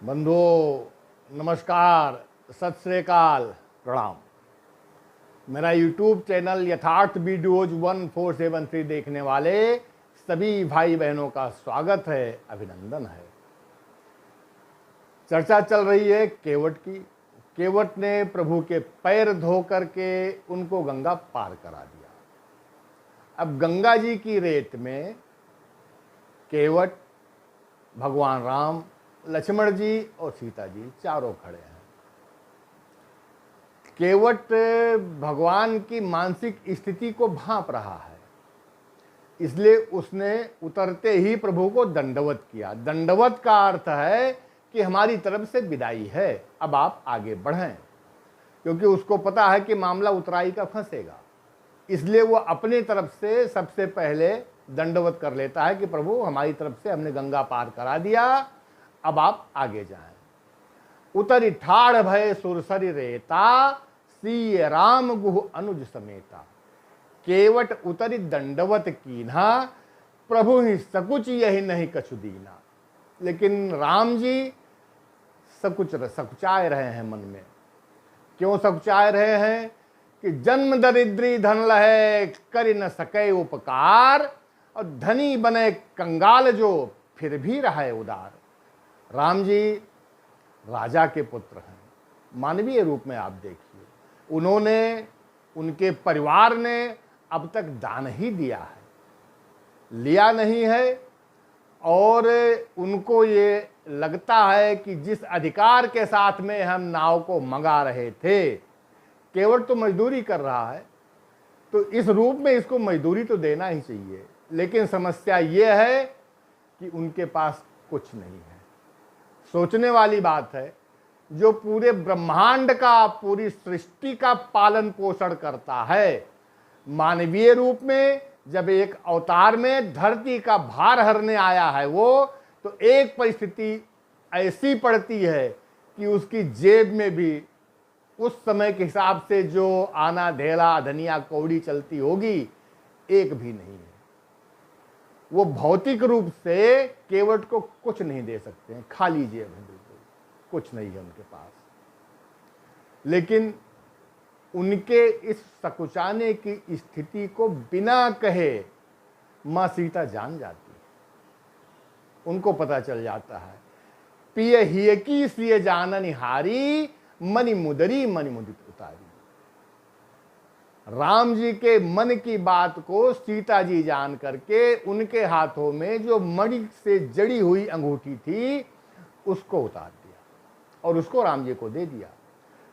बंधुओं नमस्कार, सत श्री अकाल, प्रणाम। मेरा यूट्यूब चैनल यथार्थ वीडियोज 1473 देखने वाले सभी भाई बहनों का स्वागत है, अभिनंदन है। चर्चा चल रही है केवट की। केवट ने प्रभु के पैर धो करके उनको गंगा पार करा दिया। अब गंगा जी की रेत में केवट, भगवान राम, लक्ष्मण जी और सीता जी चारों खड़े हैं। केवट भगवान की मानसिक स्थिति को भांप रहा है, इसलिए उसने उतरते ही प्रभु को दंडवत किया। दंडवत का अर्थ है कि हमारी तरफ से विदाई है, अब आप आगे बढ़ें, क्योंकि उसको पता है कि मामला उतराई का फंसेगा। इसलिए वो अपनी तरफ से सबसे पहले दंडवत कर लेता है कि प्रभु हमारी तरफ से हमने गंगा पार करा दिया, अब आप आगे जाएं। उतरी ठाड़ भय सुरसरी रेता, सीय राम गुह अनुज समेता। केवट उतरी दंडवत कीन्हा, प्रभु ही सकुच यही नहीं कछु दीना। लेकिन राम जी सकुचाए रहे हैं मन में। क्यों सकुचाए रहे हैं कि जन्म दरिद्री धन लहे, कर न सके उपकार, और धनी बने कंगाल जो फिर भी रहे उदार। राम जी राजा के पुत्र हैं, मानवीय रूप में आप देखिए। उन्होंने, उनके परिवार ने अब तक दान ही दिया है, लिया नहीं है। और उनको ये लगता है कि जिस अधिकार के साथ में हम नाव को मंगा रहे थे, केवट तो मजदूरी कर रहा है, तो इस रूप में इसको मजदूरी तो देना ही चाहिए। लेकिन समस्या ये है कि उनके पास कुछ नहीं है। सोचने वाली बात है, जो पूरे ब्रह्मांड का, पूरी सृष्टि का पालन पोषण करता है, मानवीय रूप में जब एक अवतार में धरती का भार हरने आया है वो, तो एक परिस्थिति ऐसी पड़ती है कि उसकी जेब में भी उस समय के हिसाब से जो आना धेला धनिया कौड़ी चलती होगी, एक भी नहीं है। वो भौतिक रूप से केवट को कुछ नहीं दे सकते हैं, खाली जेब है, बिल्कुल कुछ नहीं है उनके पास। लेकिन उनके इस सकुचाने की स्थिति को बिना कहे मां सीता जान जाती है। उनको पता चल जाता है, पिय हिय की सिय जानन हारी, मनि मुदरी मनि मुदित उतारी। राम जी के मन की बात को सीता जी जान करके उनके हाथों में जो मणि से जड़ी हुई अंगूठी थी उसको उतार दिया और उसको राम जी को दे दिया।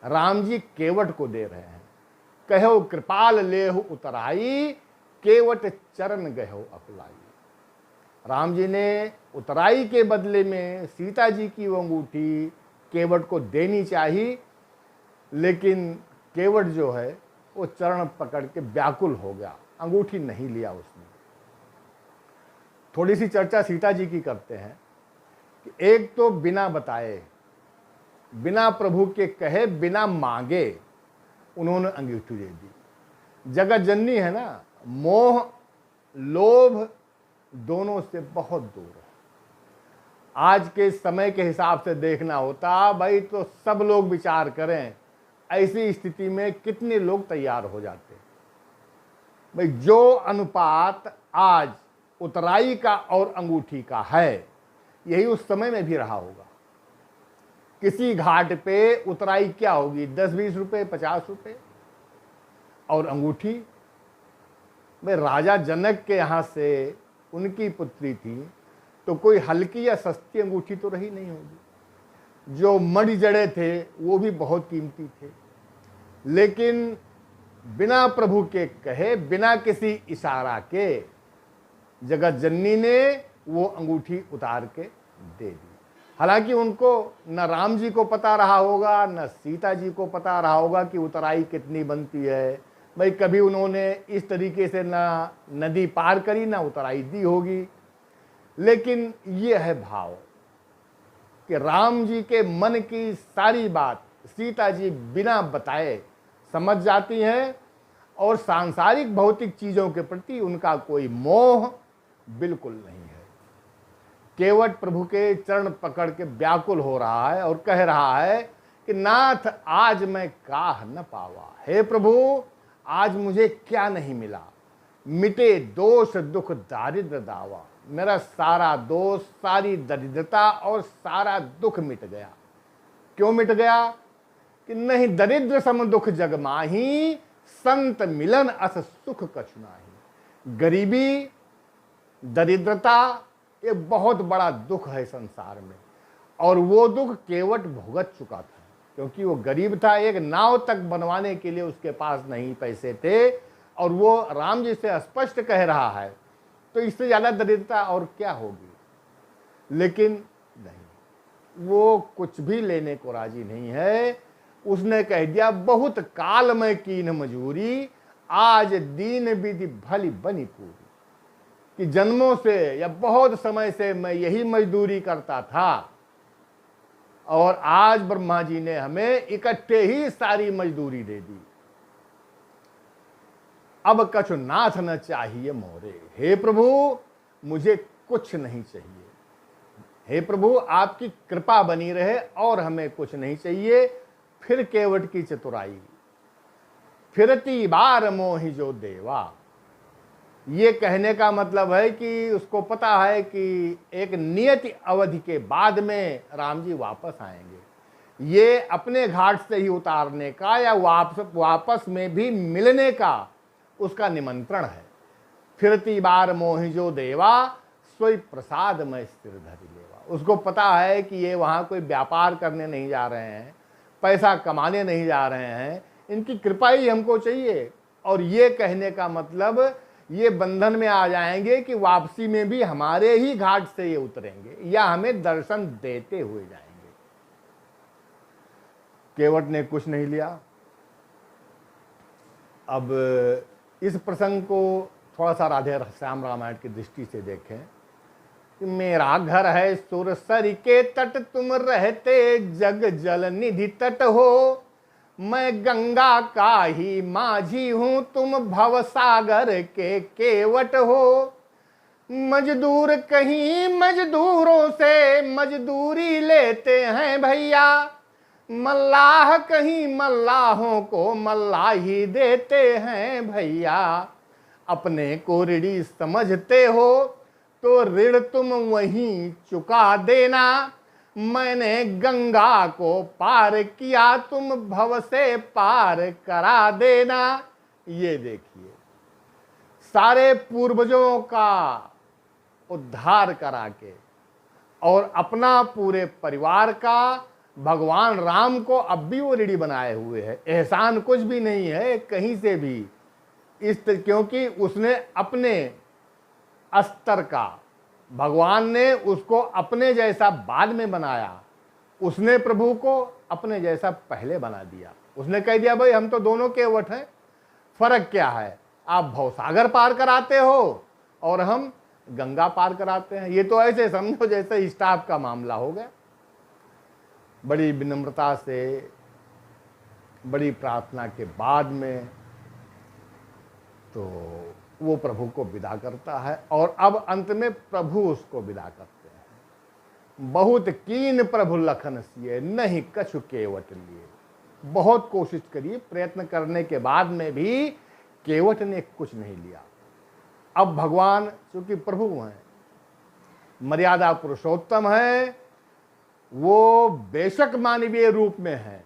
राम जी केवट को दे रहे हैं। कहो कृपाल लेहु उतराई, केवट चरण गहो अकुलाई। राम जी ने उतराई के बदले में सीता जी की वो अंगूठी केवट को देनी चाहिए, लेकिन केवट जो है वो चरण पकड़ के व्याकुल हो गया, अंगूठी नहीं लिया उसने। थोड़ी सी चर्चा सीता जी की करते हैं कि एक तो बिना बताए, बिना प्रभु के कहे, बिना मांगे उन्होंने अंगूठी दे दी। जगत जननी है ना, मोह लोभ दोनों से बहुत दूर है। आज के समय के हिसाब से देखना होता भाई, तो सब लोग विचार करें, ऐसी स्थिति में कितने लोग तैयार हो जाते। भाई जो अनुपात आज उतराई का और अंगूठी का है, यही उस समय में भी रहा होगा। किसी घाट पे उतराई क्या होगी, 10-20 रुपए, 50 रुपए, और अंगूठी भाई राजा जनक के यहां से उनकी पुत्री थी, तो कोई हल्की या सस्ती अंगूठी तो रही नहीं होगी। जो मणि जड़े थे वो भी बहुत कीमती थे। लेकिन बिना प्रभु के कहे, बिना किसी इशारा के जगत जननी ने वो अंगूठी उतार के दे दी। हालांकि उनको न राम जी को पता रहा होगा, न सीता जी को पता रहा होगा कि उतराई कितनी बनती है। भाई कभी उन्होंने इस तरीके से ना नदी पार करी, ना उतराई दी होगी। लेकिन ये है भाव कि राम जी के मन की सारी बात सीता जी बिना बताए समझ जाती हैं, और सांसारिक भौतिक चीजों के प्रति उनका कोई मोह बिल्कुल नहीं है। केवट प्रभु के चरण पकड़ के व्याकुल हो रहा है और कह रहा है कि नाथ आज मैं काह न पावा, हे प्रभु आज मुझे क्या नहीं मिला, मिटे दोष दुख दारिद्र दावा, मेरा सारा दोष सारी दरिद्रता और सारा दुख मिट गया। क्यों मिट गया? कि नहीं दरिद्र सम दुख जग माही, संत मिलन अस सुख कछु नाही। गरीबी दरिद्रता ये बहुत बड़ा दुख है संसार में, और वो दुख केवट भुगत चुका था, क्योंकि वो गरीब था। एक नाव तक बनवाने के लिए उसके पास नहीं पैसे थे, और वो राम जी से स्पष्ट कह रहा है, तो इससे ज्यादा दरिद्रता और क्या होगी। लेकिन नहीं, वो कुछ भी लेने को राजी नहीं है। उसने कह दिया बहुत काल में कीन मजूरी, आज दीन विधि भली बनी पूरी। कि जन्मों से या बहुत समय से मैं यही मजदूरी करता था, और आज ब्रह्मा जी ने हमें इकट्ठे ही सारी मजदूरी दे दी। अब कछु नाथ न चाहिए मोरे, हे प्रभु मुझे कुछ नहीं चाहिए। हे प्रभु आपकी कृपा बनी रहे और हमें कुछ नहीं चाहिए। फिर केवट की चतुराई, फिरती बार मोहि जो देवा। ये कहने का मतलब है कि उसको पता है कि एक नियत अवधि के बाद में राम जी वापस आएंगे। ये अपने घाट से ही उतारने का या वापस में भी मिलने का उसका निमंत्रण है। फिरती बार मोहि जो देवा, सोई प्रसाद में स्थिर धरि लेवा। उसको पता है कि ये वहाँ कोई व्यापार करने नहीं जा रहे हैं, पैसा कमाने नहीं जा रहे हैं, इनकी कृपा ही हमको चाहिए। और ये कहने का मतलब ये बंधन में आ जाएंगे कि वापसी में भी हमारे ही घाट से ये उतरेंगे या हमें दर्शन देते हुए जाएंगे। केवट ने कुछ नहीं लिया। अब इस प्रसंग को थोड़ा सा राधे श्याम रामायण की दृष्टि से देखें कि मेरा घर है सुरसरी के तट, तुम रहते जग जल निधि तट हो। मैं गंगा का ही माझी हूं, तुम भव सागर के केवट हो। मजदूर कहीं मजदूरों से मजदूरी लेते हैं भैया, मल्लाह कहीं मल्लाहों को मल्लाही देते हैं भैया। अपने को ऋणी समझते हो तो ऋण तुम वहीं चुका देना। मैंने गंगा को पार किया, तुम भव से पार करा देना। ये देखिए, सारे पूर्वजों का उद्धार करा के और अपना पूरे परिवार का भगवान राम को अब भी वो ऋणी बनाए हुए है। एहसान कुछ भी नहीं है कहीं से भी, क्योंकि उसने अपने स्तर का, भगवान ने उसको अपने जैसा बाद में बनाया, उसने प्रभु को अपने जैसा पहले बना दिया। उसने कह दिया भाई हम तो दोनों केवट हैं, फर्क क्या है, आप भवसागर पार कराते हो और हम गंगा पार कराते हैं। ये तो ऐसे समझो जैसे स्टाफ का मामला हो गया। बड़ी विनम्रता से, बड़ी प्रार्थना के बाद में तो वो प्रभु को विदा करता है, और अब अंत में प्रभु उसको विदा करते हैं। बहुत कीन प्रभु लखन सिए, नहीं कछु केवट लिए। बहुत कोशिश करी, प्रयत्न करने के बाद में भी केवट ने कुछ नहीं लिया। अब भगवान चूंकि प्रभु हैं, मर्यादा पुरुषोत्तम है, वो बेशक मानवीय रूप में है,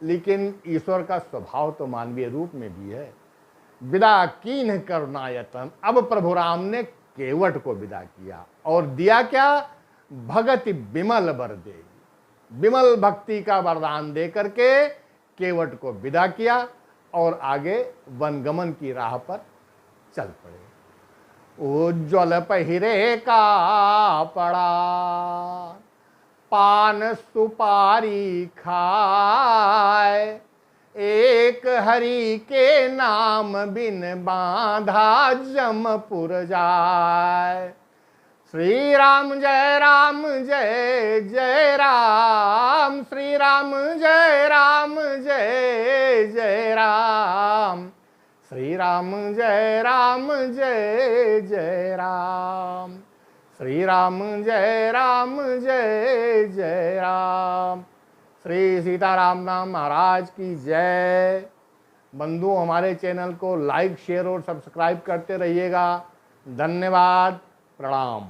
लेकिन ईश्वर का स्वभाव तो मानवीय रूप में भी है। विदा कीन करुणायतन, अब प्रभु राम ने केवट को विदा किया और दिया क्या, भगति विमल वर दे। विमल भक्ति का वरदान दे करके केवट को विदा किया और आगे वनगमन की राह पर चल पड़े। उज्ज्वल पहिरे का पड़ा, पान सुपारी खाए, एक हरि के नाम बिन बांधा जमपुर जाए। श्री राम जय राम जय जय राम, श्री राम जय राम जय जय राम, श्री राम जय राम जय जय राम। श्री राम जय राम जय जय राम। श्री सीताराम नाम महाराज की जय। बंधु, हमारे चैनल को लाइक, शेयर और सब्सक्राइब करते रहिएगा। धन्यवाद, प्रणाम।